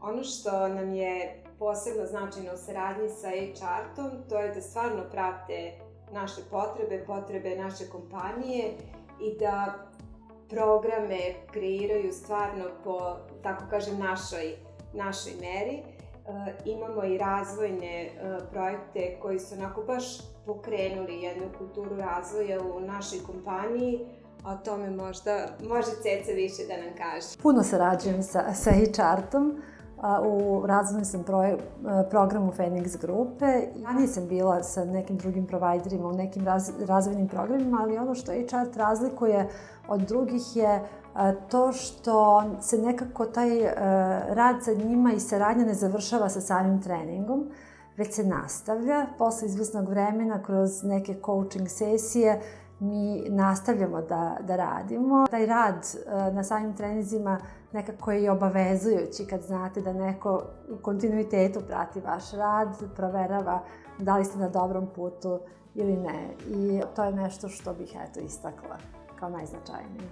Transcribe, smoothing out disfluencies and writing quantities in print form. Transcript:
Ono što nam je posebno značajno u saradnji sa HR-om, to je da stvarno prate naše potrebe naše kompanije i da programe kreiraju stvarno po, tako kažem, našoj meri. Imamo i razvojne projekte koji su onako baš pokrenuli jednu kulturu razvoja u našoj kompaniji, a o tome možda može Ceca više da nam kaže. Puno sarađujem sa HR-om. U razvojnom sam programu Phoenix grupe. Ja nisam bila sa nekim drugim providerima u nekim razvojnim programima, ali ono što HR razlikuje od drugih je to što se nekako taj rad sa njima i saradnja ne završava sa samim treningom, već se nastavlja. Posle izvesnog vremena kroz neke coaching sesije mi nastavljamo da radimo. Taj rad na samim treninzima nekako je i obavezujući kad znate da neko u kontinuitetu prati vaš rad, proverava da li ste na dobrom putu ili ne. I to je nešto što bih istakla kao najznačajnije.